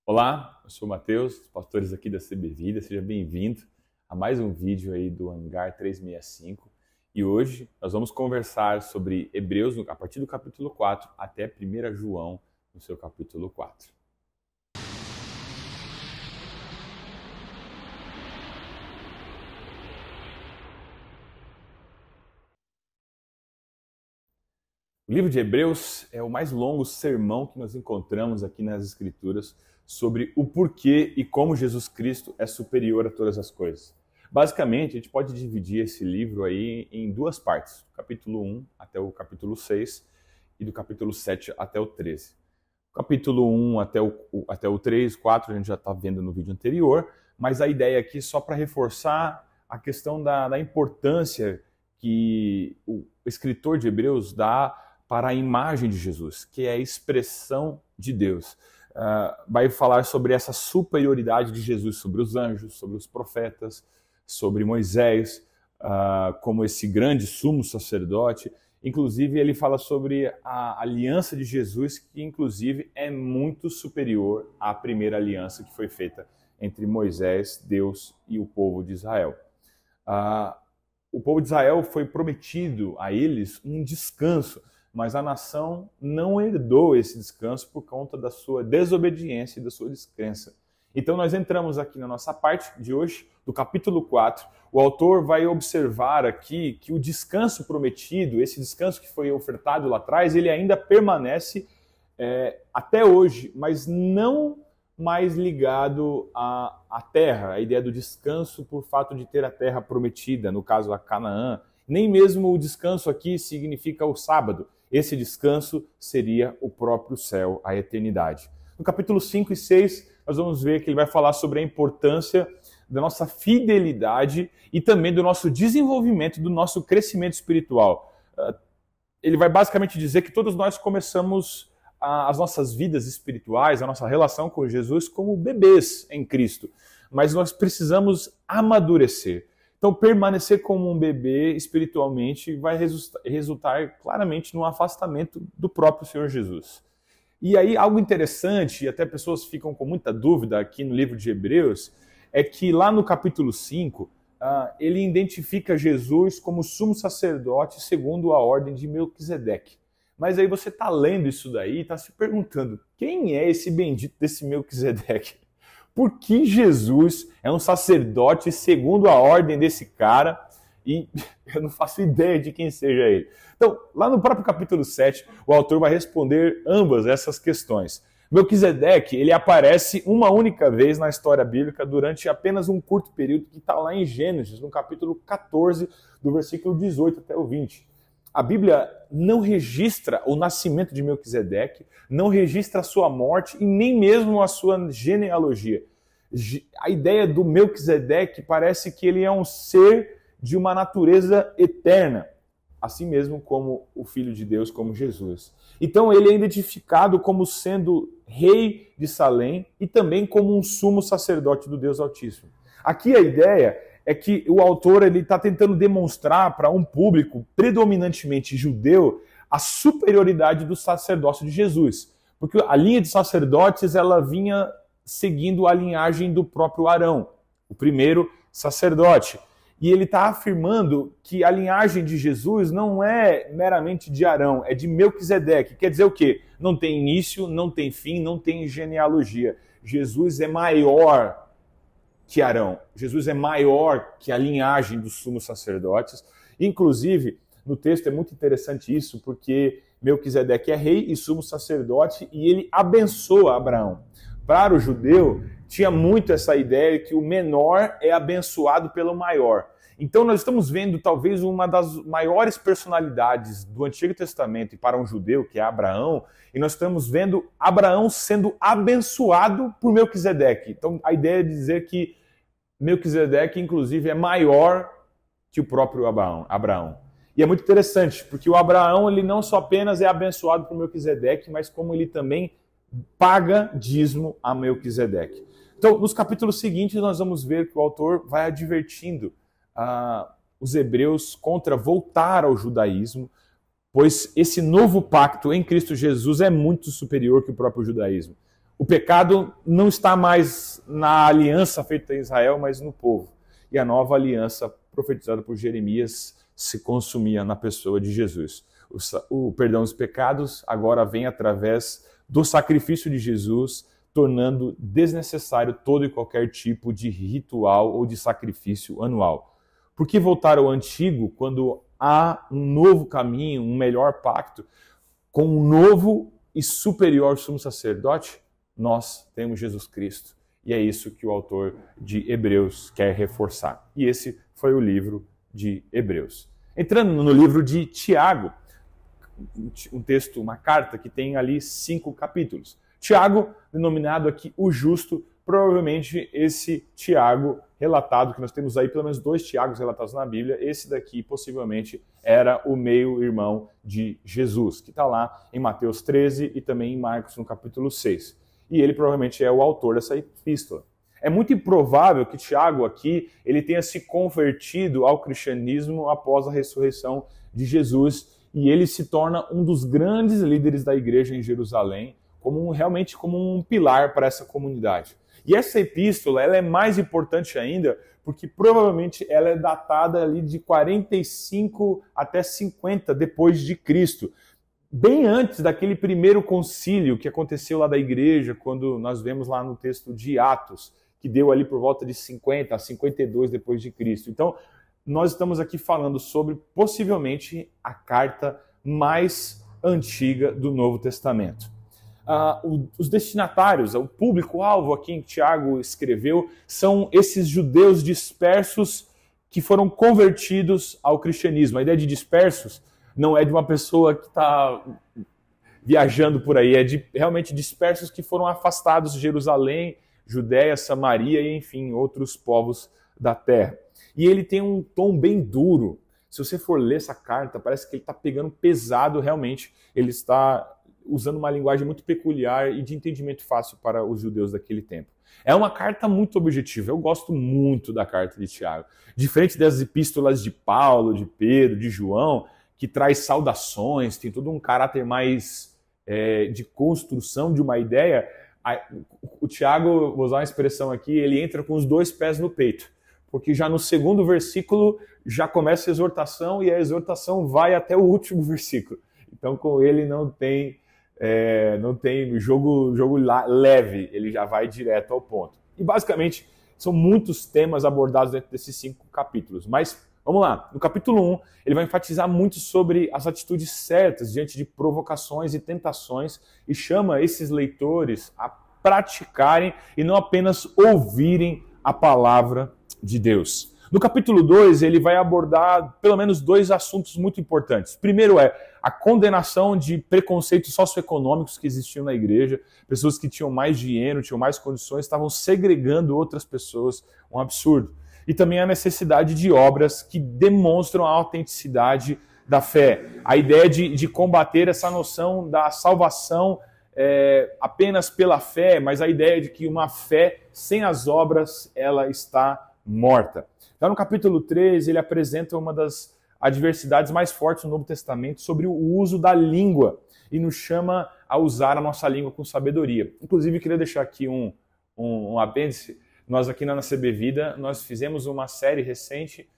Olá, eu sou o Matheus, dos pastores aqui da CB Vida. Seja bem-vindo a mais um vídeo aí do Hangar 365. E hoje nós vamos conversar sobre Hebreus a partir do capítulo 4 até 1 João no seu capítulo 4. O livro de Hebreus é o mais longo sermão que nós encontramos aqui nas Escrituras sobre o porquê e como Jesus Cristo é superior a todas as coisas. Basicamente, a gente pode dividir esse livro aí em duas partes, do capítulo 1 até o capítulo 6 e do capítulo 7 até o 13. O capítulo 1 até o 3, 4 a gente já está vendo no vídeo anterior, mas a ideia aqui é só para reforçar a questão da importância que o escritor de Hebreus dá para a imagem de Jesus, que é a expressão de Deus. Vai falar sobre essa superioridade de Jesus sobre os anjos, sobre os profetas, sobre Moisés, como esse grande sumo sacerdote. Inclusive, ele fala sobre a aliança de Jesus, que inclusive é muito superior à primeira aliança que foi feita entre Moisés, Deus e o povo de Israel. O povo de Israel foi prometido a eles um descanso, mas a nação não herdou esse descanso por conta da sua desobediência e da sua descrença. Então nós entramos aqui na nossa parte de hoje, do capítulo 4. O autor vai observar aqui que o descanso prometido, esse descanso que foi ofertado lá atrás, ele ainda permanece até hoje, mas não mais ligado à terra, a ideia do descanso por fato de ter a terra prometida, no caso a Canaã. Nem mesmo o descanso aqui significa o sábado. Esse descanso seria o próprio céu, a eternidade. No capítulo 5 e 6, nós vamos ver que ele vai falar sobre a importância da nossa fidelidade e também do nosso desenvolvimento, do nosso crescimento espiritual. Ele vai basicamente dizer que todos nós começamos as nossas vidas espirituais, a nossa relação com Jesus como bebês em Cristo, mas nós precisamos amadurecer. Então, permanecer como um bebê espiritualmente vai resultar claramente no afastamento do próprio Senhor Jesus. E aí, algo interessante, e até pessoas ficam com muita dúvida aqui no livro de Hebreus, é que lá no capítulo 5, ele identifica Jesus como sumo sacerdote segundo a ordem de Melquisedeque. Mas aí você está lendo isso daí e está se perguntando, quem é esse bendito desse Melquisedeque? Por que Jesus é um sacerdote segundo a ordem desse cara e eu não faço ideia de quem seja ele? Então, lá no próprio capítulo 7, o autor vai responder ambas essas questões. Melquisedeque, ele aparece uma única vez na história bíblica durante apenas um curto período que está lá em Gênesis, no capítulo 14, do versículo 18 até o 20. A Bíblia não registra o nascimento de Melquisedeque, não registra a sua morte e nem mesmo a sua genealogia. A ideia do Melquisedeque parece que ele é um ser de uma natureza eterna, assim mesmo como o Filho de Deus, como Jesus. Então ele é identificado como sendo rei de Salém e também como um sumo sacerdote do Deus Altíssimo. Aqui a ideia é que o autor está tentando demonstrar para um público predominantemente judeu a superioridade do sacerdócio de Jesus. Porque a linha de sacerdotes ela vinha seguindo a linhagem do próprio Arão, o primeiro sacerdote. E ele está afirmando que a linhagem de Jesus não é meramente de Arão, é de Melquisedeque. Quer dizer o quê? Não tem início, não tem fim, não tem genealogia. Jesus é maior que Arão. Jesus é maior que a linhagem dos sumos sacerdotes. Inclusive, no texto é muito interessante isso, porque Melquisedeque é rei e sumo sacerdote e ele abençoa Abraão. Para o judeu, tinha muito essa ideia que o menor é abençoado pelo maior. Então nós estamos vendo talvez uma das maiores personalidades do Antigo Testamento e para um judeu, que é Abraão, e nós estamos vendo Abraão sendo abençoado por Melquisedeque. Então a ideia é dizer que Melquisedeque, inclusive, é maior que o próprio Abraão. E é muito interessante, porque o Abraão ele não só apenas é abençoado por Melquisedeque, mas como ele também paga dízimo a Melquisedeque. Então, nos capítulos seguintes, nós vamos ver que o autor vai advertindo os hebreus contra voltar ao judaísmo, pois esse novo pacto em Cristo Jesus é muito superior que o próprio judaísmo. O pecado não está mais na aliança feita em Israel, mas no povo. E a nova aliança profetizada por Jeremias se consumia na pessoa de Jesus. O perdão dos pecados agora vem através do sacrifício de Jesus, tornando desnecessário todo e qualquer tipo de ritual ou de sacrifício anual. Por que voltar ao antigo quando há um novo caminho, um melhor pacto, com um novo e superior sumo sacerdote? Nós temos Jesus Cristo. E é isso que o autor de Hebreus quer reforçar. E esse foi o livro de Hebreus. Entrando no livro de Tiago, um texto, uma carta que tem ali 5 capítulos. Tiago, denominado aqui o Justo, provavelmente esse Tiago relatado, que nós temos aí pelo menos 2 Tiagos relatados na Bíblia, esse daqui possivelmente era o meio-irmão de Jesus, que está lá em Mateus 13 e também em Marcos no capítulo 6. E ele provavelmente é o autor dessa epístola. É muito improvável que Tiago aqui ele tenha se convertido ao cristianismo após a ressurreição de Jesus e ele se torna um dos grandes líderes da igreja em Jerusalém, realmente como um pilar para essa comunidade. E essa epístola ela é mais importante ainda porque provavelmente ela é datada ali de 45 até 50 depois de Cristo. Bem antes daquele primeiro concílio que aconteceu lá da igreja, quando nós vemos lá no texto de Atos, que deu ali por volta de 50 a 52 depois de Cristo. Então, nós estamos aqui falando sobre possivelmente a carta mais antiga do Novo Testamento. Os destinatários, o público-alvo a quem Tiago escreveu, são esses judeus dispersos que foram convertidos ao cristianismo. A ideia de dispersos não é de uma pessoa que está viajando por aí, é de realmente dispersos que foram afastados de Jerusalém, Judéia, Samaria e, enfim, outros povos da terra. E ele tem um tom bem duro. Se você for ler essa carta, parece que ele está pegando pesado realmente. Ele está usando uma linguagem muito peculiar e de entendimento fácil para os judeus daquele tempo. É uma carta muito objetiva. Eu gosto muito da carta de Tiago. Diferente das epístolas de Paulo, de Pedro, de João, que traz saudações, tem todo um caráter mais de construção de uma ideia. O Tiago, vou usar uma expressão aqui, ele entra com os 2 pés no peito, porque já no segundo versículo já começa a exortação e a exortação vai até o último versículo. Então com ele não tem jogo leve, ele já vai direto ao ponto. E basicamente são muitos temas abordados dentro desses 5 capítulos, mas vamos lá, no capítulo 1, ele vai enfatizar muito sobre as atitudes certas diante de provocações e tentações e chama esses leitores a praticarem e não apenas ouvirem a palavra de Deus. No capítulo 2, ele vai abordar pelo menos 2 assuntos muito importantes. Primeiro é a condenação de preconceitos socioeconômicos que existiam na igreja. Pessoas que tinham mais dinheiro, tinham mais condições, estavam segregando outras pessoas. Um absurdo. E também a necessidade de obras que demonstram a autenticidade da fé. A ideia de combater essa noção da salvação apenas pela fé, mas a ideia de que uma fé sem as obras, ela está morta. Então, no capítulo 3, ele apresenta uma das adversidades mais fortes no Novo Testamento sobre o uso da língua e nos chama a usar a nossa língua com sabedoria. Inclusive, queria deixar aqui um apêndice. Nós aqui na CB Vida, nós fizemos uma série recente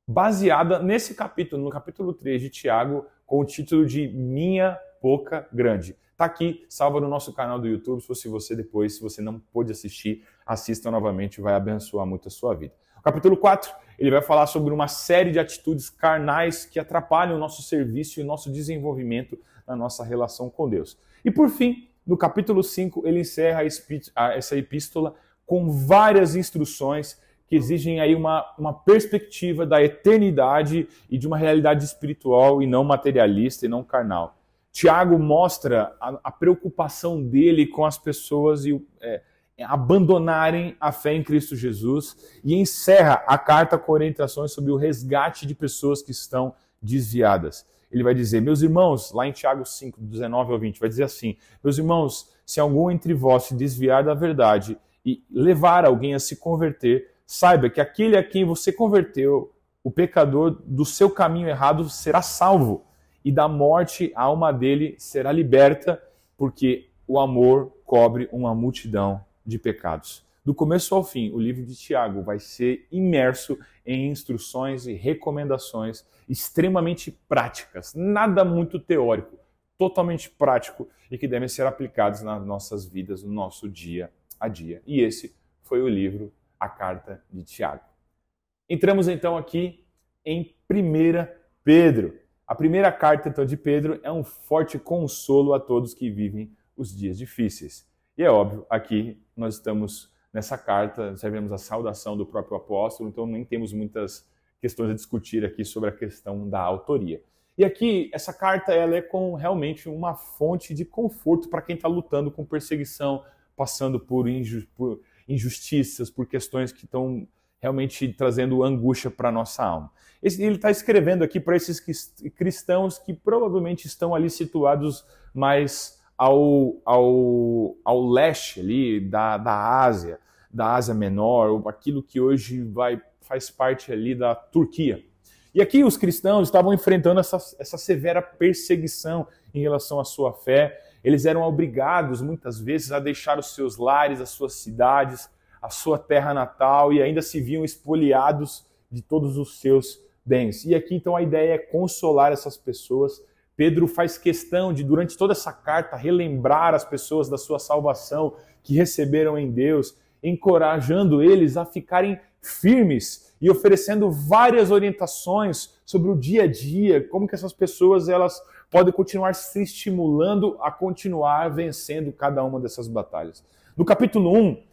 baseada nesse capítulo, no capítulo 3 de Tiago, com o título de Minha Boca Grande. Está aqui, salva no nosso canal do YouTube, se você depois, se você não pôde assistir, assista novamente, vai abençoar muito a sua vida. O capítulo 4, ele vai falar sobre uma série de atitudes carnais que atrapalham o nosso serviço e o nosso desenvolvimento na nossa relação com Deus. E por fim, no capítulo 5, ele encerra essa epístola com várias instruções que exigem aí uma perspectiva da eternidade e de uma realidade espiritual e não materialista e não carnal. Tiago mostra a preocupação dele com as pessoas abandonarem a fé em Cristo Jesus e encerra a carta com orientações sobre o resgate de pessoas que estão desviadas. Ele vai dizer, meus irmãos, lá em Tiago 5, 19 ao 20, vai dizer assim, meus irmãos, se algum entre vós se desviar da verdade e levar alguém a se converter, saiba que aquele a quem você converteu, o pecador do seu caminho errado será salvo, e da morte a alma dele será liberta, porque o amor cobre uma multidão de pecados. Do começo ao fim, o livro de Tiago vai ser imerso em instruções e recomendações extremamente práticas, nada muito teórico, totalmente prático e que devem ser aplicados nas nossas vidas, no nosso dia a dia. E esse foi o livro, a Carta de Tiago. Entramos então aqui em 1 Pedro. A primeira carta então, de Pedro é um forte consolo a todos que vivem os dias difíceis. E é óbvio, aqui nós estamos nessa carta, recebemos a saudação do próprio apóstolo, então nem temos muitas questões a discutir aqui sobre a questão da autoria. E aqui, essa carta ela é realmente uma fonte de conforto para quem está lutando com perseguição, passando por injustiças, por questões que estão realmente trazendo angústia para a nossa alma. Ele está escrevendo aqui para esses cristãos que provavelmente estão ali situados mais ao leste ali da Ásia Menor, aquilo que hoje faz parte ali da Turquia. E aqui os cristãos estavam enfrentando essa severa perseguição em relação à sua fé. Eles eram obrigados, muitas vezes, a deixar os seus lares, as suas cidades, a sua terra natal, e ainda se viam espoliados de todos os seus bens. E aqui, então, a ideia é consolar essas pessoas. Pedro faz questão de, durante toda essa carta, relembrar as pessoas da sua salvação que receberam em Deus, encorajando eles a ficarem firmes e oferecendo várias orientações sobre o dia a dia, como que essas pessoas elas podem continuar se estimulando a continuar vencendo cada uma dessas batalhas. No capítulo 1,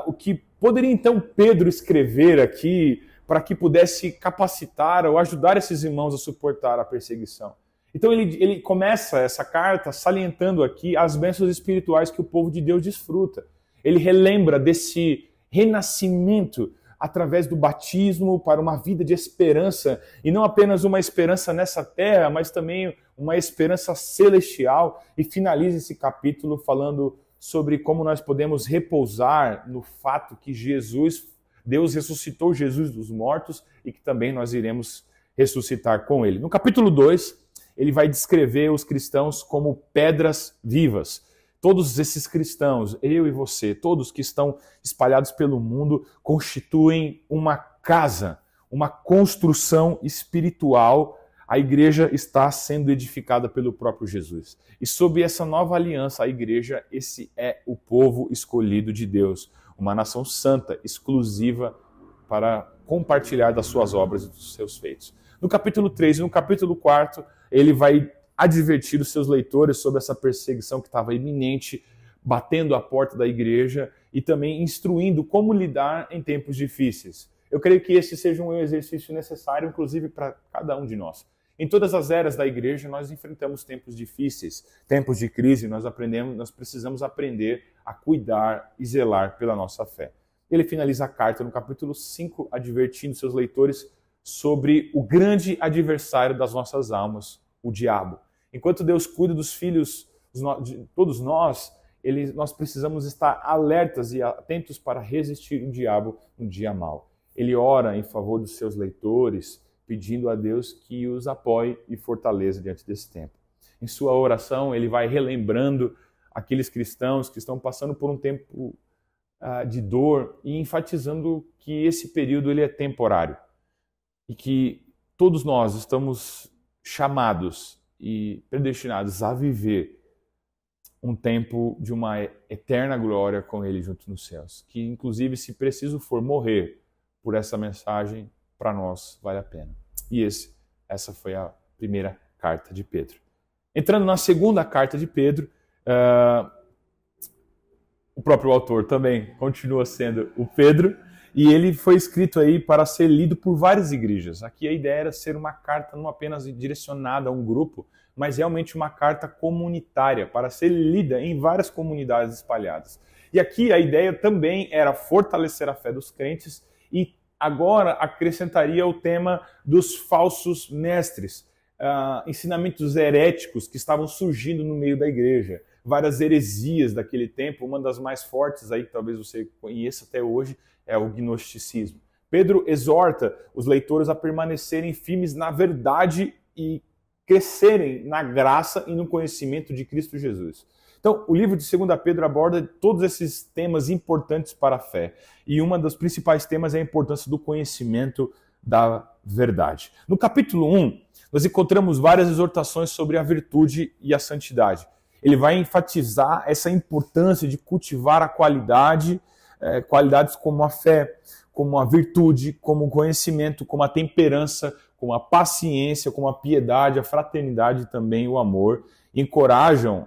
o que poderia então Pedro escrever aqui para que pudesse capacitar ou ajudar esses irmãos a suportar a perseguição? Então ele começa essa carta salientando aqui as bênçãos espirituais que o povo de Deus desfruta. Ele relembra desse renascimento através do batismo para uma vida de esperança, e não apenas uma esperança nessa terra, mas também uma esperança celestial, e finaliza esse capítulo falando sobre como nós podemos repousar no fato que Deus ressuscitou Jesus dos mortos e que também nós iremos ressuscitar com ele. No capítulo 2, ele vai descrever os cristãos como pedras vivas. Todos esses cristãos, eu e você, todos que estão espalhados pelo mundo, constituem uma casa, uma construção espiritual. A igreja está sendo edificada pelo próprio Jesus. E sob essa nova aliança, a igreja, esse é o povo escolhido de Deus, uma nação santa, exclusiva para compartilhar das suas obras e dos seus feitos. No capítulo 3 e no capítulo 4, ele vai advertir os seus leitores sobre essa perseguição que estava iminente, batendo a porta da igreja e também instruindo como lidar em tempos difíceis. Eu creio que esse seja um exercício necessário, inclusive para cada um de nós. Em todas as eras da igreja, nós enfrentamos tempos difíceis, tempos de crise, nós precisamos aprender a cuidar e zelar pela nossa fé. Ele finaliza a carta no capítulo 5, advertindo seus leitores sobre o grande adversário das nossas almas, o diabo. Enquanto Deus cuida dos filhos de todos nós precisamos estar alertas e atentos para resistir o diabo no dia mau. Ele ora em favor dos seus leitores, pedindo a Deus que os apoie e fortaleça diante desse tempo. Em sua oração, ele vai relembrando aqueles cristãos que estão passando por um tempo de dor e enfatizando que esse período ele é temporário e que todos nós estamos chamados e predestinados a viver um tempo de uma eterna glória com Ele junto nos céus. Que, inclusive, se preciso for morrer por essa mensagem, para nós vale a pena. E essa foi a primeira carta de Pedro. Entrando na segunda carta de Pedro, o próprio autor também continua sendo o Pedro, e ele foi escrito aí para ser lido por várias igrejas. Aqui a ideia era ser uma carta não apenas direcionada a um grupo, mas realmente uma carta comunitária, para ser lida em várias comunidades espalhadas. E aqui a ideia também era fortalecer a fé dos crentes e agora acrescentaria o tema dos falsos mestres, ensinamentos heréticos que estavam surgindo no meio da igreja. Várias heresias daquele tempo, uma das mais fortes aí, que talvez você conheça até hoje, é o gnosticismo. Pedro exorta os leitores a permanecerem firmes na verdade e crescerem na graça e no conhecimento de Cristo Jesus. Então, o livro de 2 Pedro aborda todos esses temas importantes para a fé. E uma dos principais temas é a importância do conhecimento da verdade. No capítulo 1, nós encontramos várias exortações sobre a virtude e a santidade. Ele vai enfatizar essa importância de cultivar a qualidade, qualidades como a fé, como a virtude, como o conhecimento, como a temperança, como a paciência, como a piedade, a fraternidade e também o amor. Encorajam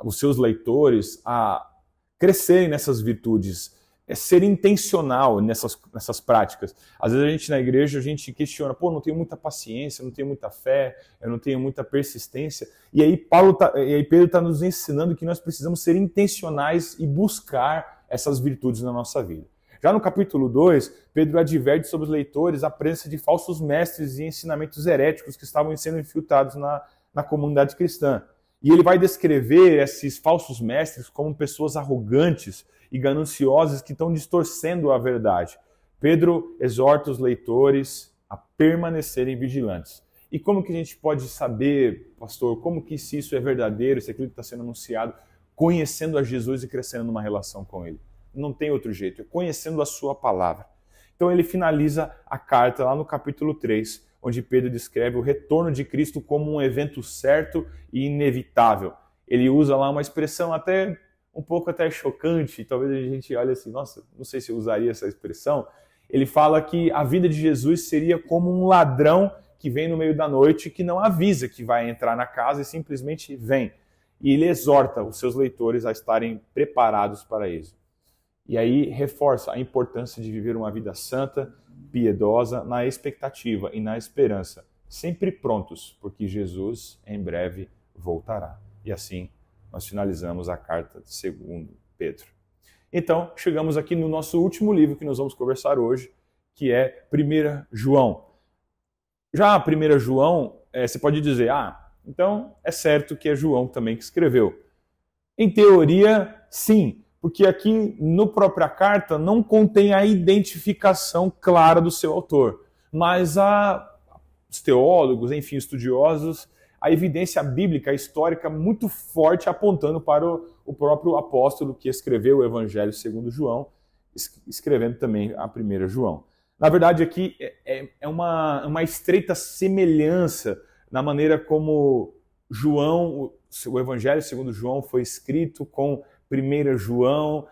os seus leitores a crescerem nessas virtudes, ser intencional nessas práticas. Às vezes a gente na igreja, a gente questiona, não tenho muita paciência, não tenho muita fé, eu não tenho muita persistência. E aí Pedro está nos ensinando que nós precisamos ser intencionais e buscar essas virtudes na nossa vida. Já no capítulo 2, Pedro adverte sobre os leitores a presença de falsos mestres e ensinamentos heréticos que estavam sendo infiltrados na comunidade cristã. E ele vai descrever esses falsos mestres como pessoas arrogantes e gananciosas que estão distorcendo a verdade. Pedro exorta os leitores a permanecerem vigilantes. E como que a gente pode saber, pastor, como que se isso é verdadeiro, se aquilo que está sendo anunciado, conhecendo a Jesus e crescendo numa relação com ele? Não tem outro jeito, é conhecendo a sua palavra. Então ele finaliza a carta lá no capítulo 3, onde Pedro descreve o retorno de Cristo como um evento certo e inevitável. Ele usa lá uma expressão até um pouco até chocante, talvez a gente olhe assim, nossa, não sei se eu usaria essa expressão. Ele fala que a vinda de Jesus seria como um ladrão que vem no meio da noite, que não avisa que vai entrar na casa e simplesmente vem. E ele exorta os seus leitores a estarem preparados para isso. E aí reforça a importância de viver uma vida santa, piedosa, na expectativa e na esperança, sempre prontos, porque Jesus em breve voltará. E assim nós finalizamos a carta de 2 Pedro. Então, chegamos aqui no nosso último livro que nós vamos conversar hoje, que é 1 João. Já a 1 João, você pode dizer, então é certo que é João também que escreveu. Em teoria, sim, porque aqui no própria carta não contém a identificação clara do seu autor, mas os teólogos, enfim, estudiosos, a evidência bíblica, histórica muito forte apontando para o próprio apóstolo que escreveu o Evangelho segundo João, escrevendo também a 1 João. Na verdade, aqui é uma estreita semelhança na maneira como João, o Evangelho segundo João foi escrito com 1 João,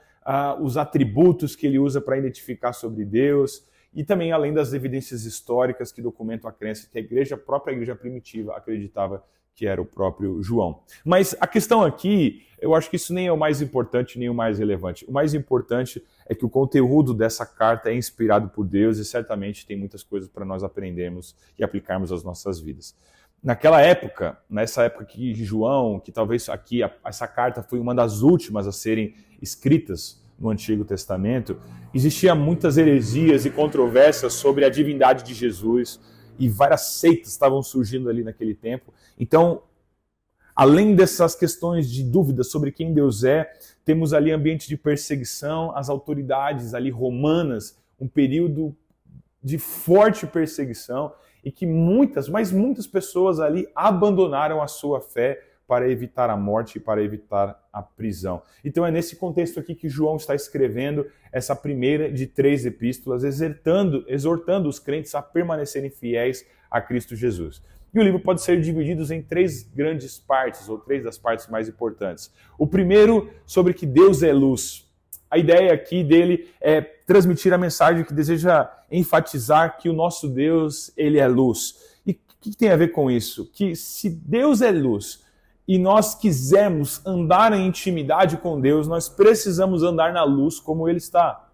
os atributos que ele usa para identificar sobre Deus, e também além das evidências históricas que documentam a crença que a própria igreja primitiva acreditava que era o próprio João. Mas a questão aqui, eu acho que isso nem é o mais importante, nem o mais relevante. O mais importante é que o conteúdo dessa carta é inspirado por Deus e certamente tem muitas coisas para nós aprendermos e aplicarmos às nossas vidas. Naquela época, nessa época aqui de João, que talvez aqui essa carta foi uma das últimas a serem escritas no Antigo Testamento, existiam muitas heresias e controvérsias sobre a divindade de Jesus e várias seitas estavam surgindo ali naquele tempo. Então, além dessas questões de dúvidas sobre quem Deus é, temos ali ambiente de perseguição, as autoridades ali romanas, um período de forte perseguição, e que muitas pessoas ali abandonaram a sua fé para evitar a morte e para evitar a prisão. Então é nesse contexto aqui que João está escrevendo essa primeira de 3 epístolas, exortando os crentes a permanecerem fiéis a Cristo Jesus. E o livro pode ser dividido em 3 grandes partes, ou 3 das partes mais importantes. O primeiro, sobre que Deus é luz. A ideia aqui dele é transmitir a mensagem que deseja enfatizar que o nosso Deus, ele é luz. E o que tem a ver com isso? Que se Deus é luz e nós quisermos andar em intimidade com Deus, nós precisamos andar na luz como ele está.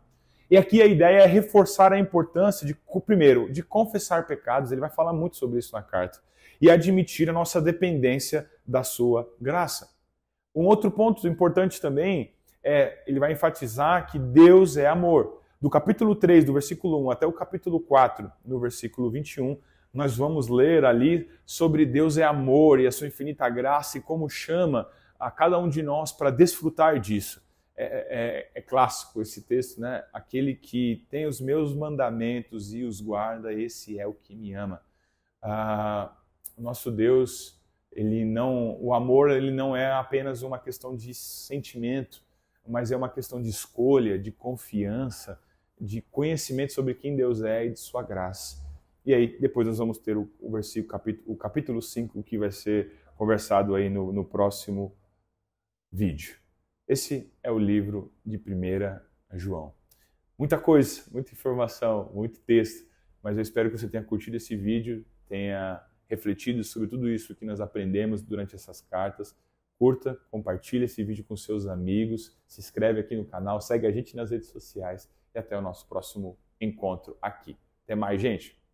E aqui a ideia é reforçar a importância, primeiro, de confessar pecados, ele vai falar muito sobre isso na carta, e admitir a nossa dependência da sua graça. Um outro ponto importante também ele vai enfatizar que Deus é amor. Do capítulo 3, do versículo 1 até o capítulo 4, no versículo 21, nós vamos ler ali sobre Deus é amor e a sua infinita graça e como chama a cada um de nós para desfrutar disso. É clássico esse texto, né? Aquele que tem os meus mandamentos e os guarda, esse é o que me ama. Nosso Deus, O amor ele não é apenas uma questão de sentimento, mas é uma questão de escolha, de confiança, de conhecimento sobre quem Deus é e de sua graça. E aí, depois nós vamos ter o capítulo 5, que vai ser conversado aí no próximo vídeo. Esse é o livro de 1 João. Muita coisa, muita informação, muito texto, mas eu espero que você tenha curtido esse vídeo, tenha refletido sobre tudo isso que nós aprendemos durante essas cartas. Curta, compartilhe esse vídeo com seus amigos, se inscreve aqui no canal, segue a gente nas redes sociais e até o nosso próximo encontro aqui. Até mais, gente!